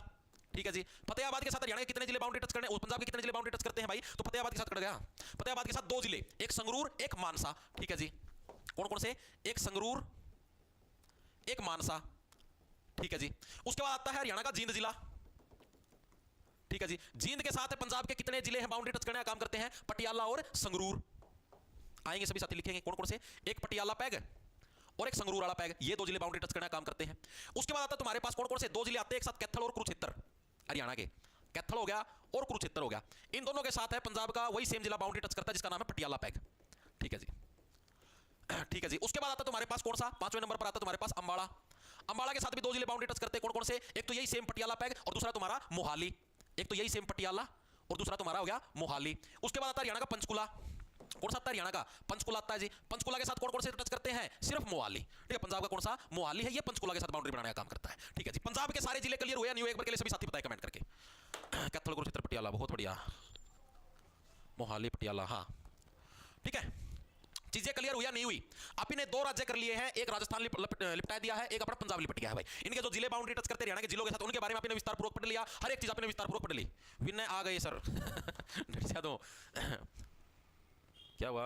ठीक है जी। फतेहाबाद के साथ हरियाणा के कितने जिले बाउंड्री टच करने, पंजाब के कितने जिले बाउंड्री टच करते हैं भाई? तो फतेहाबाद के साथ कर गया, फतेहाबाद के साथ 2 जिले, एक संगरूर एक मानसा, ठीक है जी। कौन कौन से? एक संगरूर एक मानसा, ठीक है जी। उसके बाद आता है हरियाणा का जींद जिला, ठीक है जी। जींद के साथ पंजाब के कितने जिले हैं बाउंड्री टच करने का काम करते हैं? पटियाला और संगरूर। आएंगे सभी साथी, लिखेंगे कौन कौन से? एक पटियाला पैग और एक संगरूर वाला पैग, ये 2 जिले बाउंड्री टच करने का काम करते हैं। उसके बाद आता है तुम्हारे पास कौन कौन से 2 जिले आते हैं एक साथ? कैथल और कुरुक्षेत्र, हरियाणा के कैथल हो गया और कुरुक्षेत्र हो गया। इन दोनों के साथ है पंजाब का वही सेम जिला बाउंड्री टच करता है, जिसका नाम है पटियाला पैग, ठीक है जी, ठीक है जी। उसके बाद आता है तुम्हारे पास कौन सा? 5वें नंबर पर आता है तुम्हारे पास अंबाला। अंबाला के साथ भी 2 जिले बाउंड्री टच करते हैं, कौन कौन से? एक तो यही सेम पटियाला पैग और दूसरा तुम्हारा मोहाली, एक तो यही सेम पटियाला और दूसरा तुम्हारा हो गया मोहाली। उसके बाद आता है हरियाणा का पंचकुला। कौन सा आता है हरियाणा का? पंचकुला आता है जी। पंचकुला के साथ कौन कौन से टच करते हैं? सिर्फ मोहाली, ठीक है। पंजाब का कौन सा? मोहाली है, ये पंचकुला के साथ बाउंड्री बनाने का काम करता है, ठीक है जी। पंजाब के सारे जिले क्लियर हुए नहीं हुए, एक बार के लिए सभी साथी बताएं कमेंट करके। कैथल, कुरुक्षेत्र, पटियाला, बहुत बढ़िया, मोहाली, पटियाला, हाँ, ठीक है। चीजें क्लियर हुई या नहीं हुई? आप ने 2 राज्य कर लिए हैं, एक राजस्थान लिपटा दिया है, एक अपना पंजाब लिपट गया है भाई। इनके जो जिले बाउंड्री टच करते हरियाणा के जिलों के साथ, उनके बारे में आपने विस्तार पूर्वक पढ़ लिया, हर एक चीज आपने विस्तार पूर्वक पढ़ ली। विनय आ गए सर दो क्या हुआ?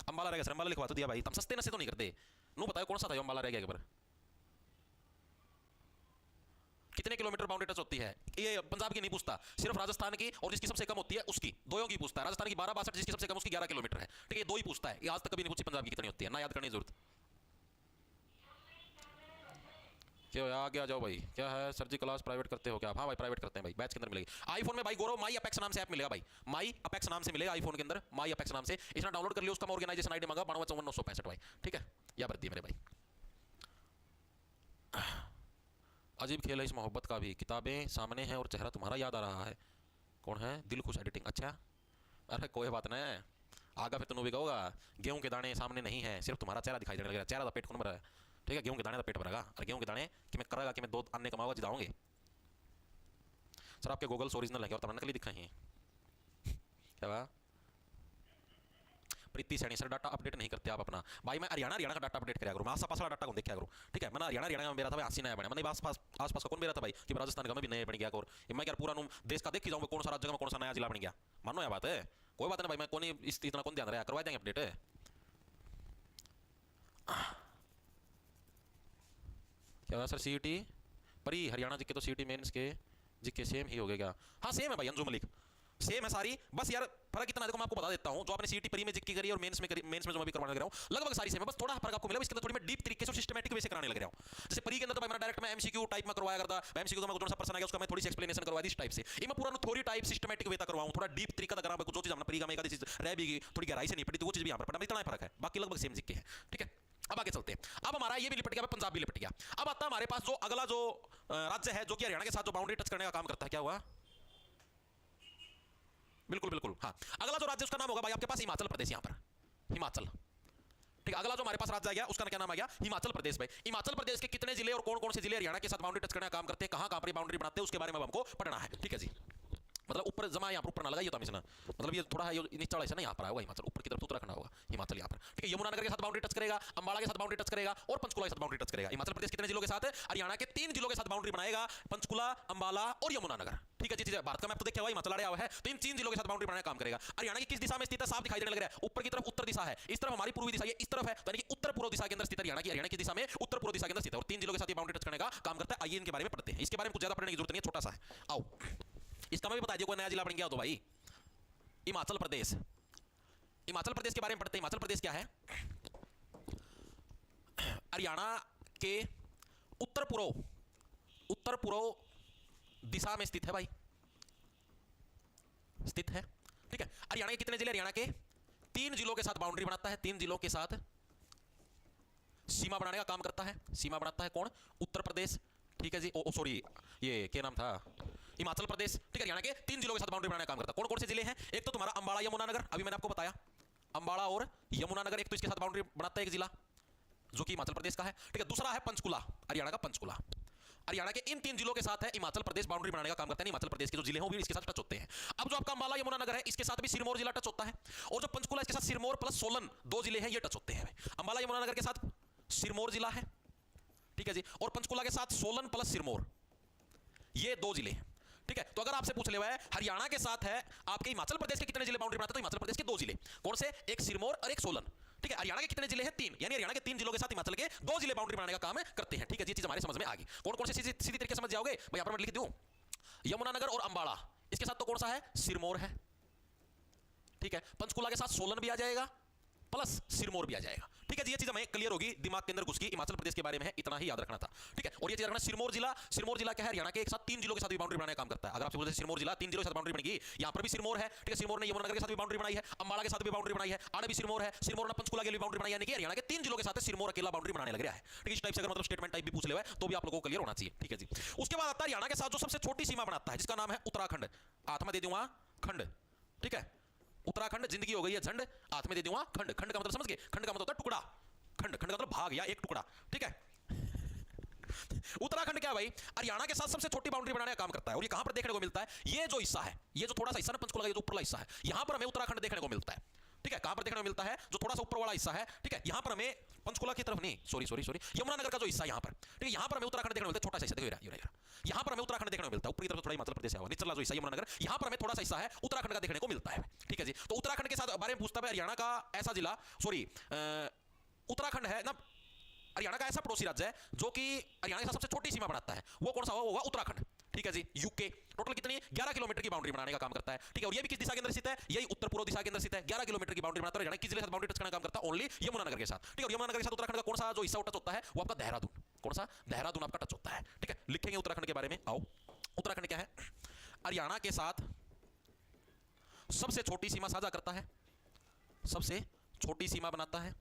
अंबाला रह गया सर, अंबाला लिखवा तो दिया भाई, तुम सस्ते नशे तो नहीं करते। नो बताओ कौन सा था अंबाला रह गया, एक बार कितने किलोमीटर बाउंड्री टच होती है? ये पंजाब की नहीं पूछता, सिर्फ राजस्थान की, और जिसकी सबसे कम होती है उसकी, दोयों की पूछता है। राजस्थान की 1262, जिसकी सबसे कम उसकी 11 किलोमीटर है, ठीक है। ये 2 ही पूछता है, ये आज तक कभी नहीं पूछी पंजाब की कितनी होती है, ना याद करने की जरूरत। क्या आगे आ जाओ भाई, क्या है सर जी क्लास प्राइवेट करते हो क्या? हाँ भाई प्राइवेट करते हैं भाई, बैच के अंदर मिलेगी। आईफोन में भाई गौरव माई अपेक्स नाम से ऐप मिलेगा भाई, माई अपेक्स नाम से मिलेगा आईफोन के अंदर, माई अपेक्स नाम से, इसने डाउनलोड कर लिया, उसका ऑर्गेनाइजेशन आईडी मांगा 9254 भाई, ठीक है। या बरती मेरे भाई, अजीब खेल है इस मोहब्बत का भी, किताबें सामने हैं और चेहरा तुम्हारा याद आ रहा है। कौन है? दिल खुश एडिटिंग, अच्छा, अरे कोई बात नहीं, आगा फिर तुम भी कहोगा गेहूं के दाने सामने नहीं है, सिर्फ तुम्हारा चेहरा दिखाई देने लगेगा, चेहरा का पेट कौन भरा है, ठीक है। गेहूं के दाने का पेट भरेगा, और गेहूं के दाने कि मैं करेगा कि मैं 2 अन्य कमाऊंगा जिताऊंगे। सर आपके गूगल्स ओरिजिनल है और तुम्हारा नकली दिखा है क्या? हुआ प्रीति सैनी सर डाटा अपडेट नहीं करते आप अपना? भाई मैं हरियाणा का डाटा अपडेट कराया करूँ, मैं आस पास वाला डाटा को देखा करूँ, ठीक है। मैं हरियाणा का मेरा था भाई, आसी नया बना, मैंने आस पास का कौन मेरा था भाई कि राजस्थान का मैं भी नया बन गया और मैं क्या पूरा देश का देख के जाऊँगा कौन सा राज्य में कौन सा नया जिला बन गया। मानो यह बात है, कोई बात नहीं भाई, मैं कौन इतना कौन ध्यान रहा, करवा देंगे अपडेट। क्या हुआ सर? सीईटी परी हरियाणा जी के तो सीईटी मेंस के जी के सेम ही हो गया क्या? हाँ सेम है भाई, अंजू मलिक सेम है सारी, बस यार फर्क इतना है, देखो मैं आपको बता देता हूं, जो आपने सीईटी परी में जिक्की करी और मेंस में जो मैं भी करवाने लग रहा हूं, लगभग सारी सेम है, बस थोड़ा फर्क आपको मिला, इसके अंदर थोड़ी मैं डीप तरीके से सिस्टमैटिक वे से कराने लग रहा हूं। जैसे परी के अंदर तो भाई मैं डायरेक्ट मैं एमसीक्यू टाइप में करवाया करता, एमसीक्यू तो मैं कौन सा पर्सन आ गया उसका मैं थोड़ी सी एक्सप्लेनेशन करवा दी इस टाइप से, ये मैं पूरा थ्योरी टाइप सिस्टमैटिक वे तक करवाऊं, थोड़ा डीप तरीका तक करा, जो चीज हमने परी का में एक चीज रह भी गई थोड़ी गहराई से नहीं पड़ी, तो वो चीज भी यहां पर पड़ा, इतना फर्क है, बाकी लगभग सेम जिक्के हैं, ठीक है। अब आगे चलते हैं, अब हमारा ये भी लिपट गया, पंजाब भी लिपट गया। अब आता है हमारे पास जो अगला जो राज्य है जो कि हरियाणा के साथ जो बाउंड्री टच करने का काम करता है, क्या हुआ? बिल्कुल बिल्कुल, हाँ। अगला जो राज्य उसका नाम होगा भाई आपके पास हिमाचल प्रदेश, यहाँ पर हिमाचल, ठीक है। अगला जो हमारे पास राज्य आ गया उसका क्या नाम आ गया? हिमाचल प्रदेश भाई। हिमाचल प्रदेश के कितने जिले और कौन कौन से जिले हरियाणा के साथ बाउंड्री टच करने का काम करते हैं, कहां कहां पर बाउंड्री बनाते हैं, उसके बारे में हमको पढ़ना है, ठीक है जी। मतलब ऊपर जमा यहाँ पर ऊपर ना लगाइए तो हमेशा, मतलब ये थोड़ा है नीचा वाला ना यहाँ पर आएगा हिमाचल, ऊपर की तरफ तो उत्तराखंड होगा, हिमाचल यहाँ पर, ठीक है। यमुनानगर के साथ बाउंड्री टच करेगा, अंबाला के साथ बाउंड्री टच करेगा और पंचकुला के साथ बाउंड्री टच करेगा। हिमाचल प्रदेश कितने जिलों के साथ? हरियाणा के 3 जिलों के साथ बाउंड्री बनाएगा, पंचकुला, अंबाला और यमुनानगर, ठीक है जी। भारत का मैप तो देखा हुआ, हिमाचल आया हुआ है, तो इन 3 जिलों के साथ बाउंड्री बनाने का काम करेगा। हरियाणा की किस दिशा में स्थित है? साफ दिखाई देने लग रहा है, ऊपर की तरफ उत्तर दिशा है, इस तरफ हमारी पूर्वी दिशा, ये इस तरफ है, यानी कि उत्तर पूर्व दिशा के अंदर स्थित हरियाणा की, हरियाणा की दिशा में उत्तर पूर्व दिशा के अंदर स्थित है और 3 जिलों के साथ ये बाउंड्री टच करने का काम करता है। आइए इनके बारे में पढ़ते हैं, इसके बारे में कुछ ज्यादा पढ़ने की जरूरत नहीं है, छोटा सा है। आओ इसका मैं भी बता दिया, कोई नया जिला बन गया तो भाई। हिमाचल प्रदेश, हिमाचल प्रदेश के बारे में पढ़ते हैं। हिमाचल प्रदेश क्या है? हरियाणा के उत्तर पूर्व दिशा में स्थित है भाई, स्थित है, ठीक है। हरियाणा के कितने जिले? हरियाणा के 3 जिलों के साथ बाउंड्री बनाता है, 3 जिलों के साथ सीमा बनाने का काम करता है। सीमा बनाता है कौन? उत्तर प्रदेश, ठीक है जी। ओ सॉरी, ये क्या नाम था? हिमाचल प्रदेश, ठीक है। हरियाणा के 3 जिलों के साथ बाउंड्री बनाने का काम करता है। कौन कौन से जिले हैं? एक तो तुम्हारा अंबाला यमुनानगर, अभी मैंने आपको बताया, अंबाला और यमुनानगर, एक तो इसके साथ बाउंड्री बनाता है एक जिला जो कि हिमाचल प्रदेश का है, ठीक है। दूसरा है पंचकुला, हरियाणा का पंचकुला। हरियाणा के इन 3 जिलों के साथ है हिमाचल प्रदेश बाउंड्री बनाने का काम करता है। हिमाचल प्रदेश के जो जिले हैं वो भी इसके साथ टच होते हैं। अब जो आपका अंबाला यमुनानगर है, इसके साथ भी सिरमौर जिला टच होता है, और जो पंचकुला इसके साथ सिरमौर प्लस सोलन 2 जिले हैं, ये टच होते हैं। अंबाला यमुनानगर के साथ सिरमौर जिला है, ठीक है जी, और पंचकुला के साथ सोलन प्लस सिरमौर, ये 2 जिले हैं, ठीक है। तो अगर आपसे पूछ ले हुआ है हरियाणा के साथ है आपके हिमाचल प्रदेश के कितने जिले बाउंड्री बनाते हैं, तो हिमाचल प्रदेश के 2 जिले, कौन से? एक सिरमौर और एक सोलन, ठीक है। हरियाणा के कितने जिले हैं? 3, यानी हरियाणा के 3 जिलों के साथ हिमाचल के 2 जिले बाउंड्री बनाने का काम करते हैं, ठीक है जी। चीज हमारे समझ में आ गई। कौन कौन से सीधी तरीके समझ जाओगे भाई, यहां पर मैं लिख दूं, यमुनानगर और अंबाला, इसके साथ तो कौन सा है? सिरमौर है, ठीक है। पंचकुला के साथ सोलन भी आ जाएगा प्लस सिरमौर भी आ जाएगा, ठीक है जी। ये चीज हमें क्लियर होगी, दिमाग के अंदर घुस गई। हिमाचल प्रदेश के बारे में है, इतना ही याद रखना था, ठीक है। और ये चीज रखना, सिरमौर जिला क्या है? हरियाणा के एक साथ 3 जिलों के साथ भी बाउंड्री बनाने का काम करता है। अगर आपसे बोलते हैं सिरमौर जिला 3 जिलों के साथ बाउंड्री बनेगी, यहां पर भी सिरमौर है, ठीक है। सिरमौर ने यमुनानगर के साथ भी बाउंड्री बनाई है, अंबाला के साथ भी बाउंड्री बनाई है, आड़े भी सिरमौर है, सिरमौर ने पंचकुला के लिए बाउंड्री बनाई, यानी कि हरियाणा के 3 जिलों के साथ सिरमौर अकेला बाउंड्री बनाने लग रहा है, ठीक है। इस टाइप से अगर मतलब स्टेटमेंट टाइप भी पूछ ले तो भी आप लोगों को क्लियर होना चाहिए, ठीक है जी। उसके बाद आता है हरियाणा के साथ जो सबसे छोटी सीमा बनाता है, जिसका नाम है उत्तराखंड। हाथ में दे दूंगा खंड, ठीक है। उत्तराखंड, जिंदगी हो गई है झंड, हाथ में दे दूंगा खंड। खंड का मतलब समझ गए? खंड का मतलब होता है टुकड़ा, खंड का मतलब भाग या एक टुकड़ा, ठीक है। उत्तराखंड क्या है भाई? हरियाणा के साथ सबसे छोटी बाउंड्री बनाने का काम करता है। और ये कहां पर देखने को मिलता है? ये जो हिस्सा है, ये जो थोड़ा सा हिस्सा ना पंचकुला का, ये जो ऊपरला हिस्सा है, यहां पर हमें उत्तराखंड देखने को मिलता है, ठीक है। कहां पर देखने को मिलता है? जो थोड़ा सा ऊपर वाला हिस्सा है, ठीक है। यहां पर हमें पंचकुला की तरफ नहीं, सॉरी, यमुनानगर का जो हिस्सा यहां पर, ठीक है, यहां पर हमें उत्तराखंड देखने को मिलता है। छोटा सा हिस्सा देखो, यहां पर हमें उत्तराखंड देखने को मिलता है। ऊपरी तरफ थोड़ा हिमाचल प्रदेश है, निचला जो हिस्सा यमुनानगर, यहां पर हमें थोड़ा सा हिस्सा है उत्तराखंड का देखने को मिलता है, ठीक है जी। तो उत्तराखंड के साथ बारे में पूछता है हरियाणा का ऐसा जिला, उत्तराखंड है ना, हरियाणा का ऐसा पड़ोसी राज्य है जो कि हरियाणा के साथ सबसे छोटी सीमा बनाता है, वो कौन सा होगा? उत्तराखंड, ठीक है जी। यूके टोटल कितनी? 11 किलोमीटर की बाउंड्री बनाने का काम करता है, ठीक है। और ये भी किस दिशा के अंदर स्थित है? यही उत्तर पूर्व दिशा के अंदर स्थित है। 11 किलोमीटर की बाउंड्री बनाता है। हरियाणा किस जिले के साथ बाउंड्री टच करने का काम करता है? ओनली यमुनानगर के साथ, ठीक है। और यमुनानगर के साथ उत्तराखंड का कौन सा जो हिस्सा टच होता है? वो आपका देहरादून, कौन सा? देहरादून आपका टच होता है, ठीक है। लिखेंगे उत्तराखंड के बारे में। आओ, उत्तराखंड क्या है? हरियाणा के साथ सबसे छोटी सीमा साझा करता है, सबसे छोटी सीमा बनाता है,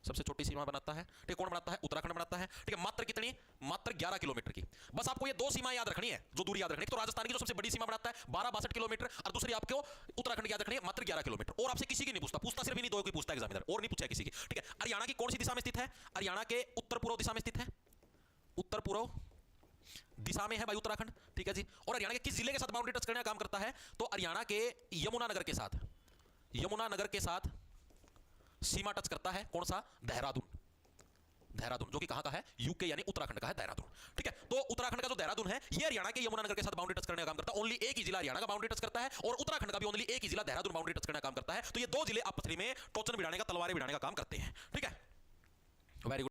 सबसे छोटी सीमा बनाता है, ठीक है। कौन बनाता है? उत्तराखंड बनाता है, ठीक है। मात्र कितनी? मात्र 11 किलोमीटर की। बस आपको ये 2 सीमा याद रखनी है, जो दूरी याद रखनी है। तो राजस्थान की जो सबसे बड़ी सीमा बनाता है 12-62 किलोमीटर, और दूसरी आपको उत्तराखंड की याद रखनी है मात्र 11 किलोमीटर। और आपसे किसी की नहीं पूछता सिर्फ इन्हीं 2 की पूछता है एग्जामिनर, और नहीं पूछा किसी की, ठीक है। हरियाणा की कौन सी दिशा में स्थित है? हरियाणा के उत्तर पूर्व दिशा में स्थित है, उत्तर पूर्व दिशा में है भाई उत्तराखंड, ठीक है जी। और हरियाणा के किस जिले के साथ बाउंड्री टच करने का काम करता है? तो हरियाणा के यमुनानगर के साथ, यमुनानगर के साथ सीमा टच करता है, कौन सा? देहरादून, देहरादून जो कि कहां का है? यूके यानी उत्तराखंड का है देहरादून, ठीक है। तो उत्तराखंड का जो देहरादून है, ये हरियाणा के यमुनानगर के साथ बाउंड्री टच करने का काम करता है। ओनली एक ही जिला हरियाणा का बाउंड्री टच करता है, और उत्तराखंड का भी ओनली एक ही जिला देहरादून बाउंड्री टच करने का काम करता है। तो ये 2 जिले आपस में टोचन भिड़ाने का, तलवारें भिड़ाने का काम करते हैं, ठीक है। Very good.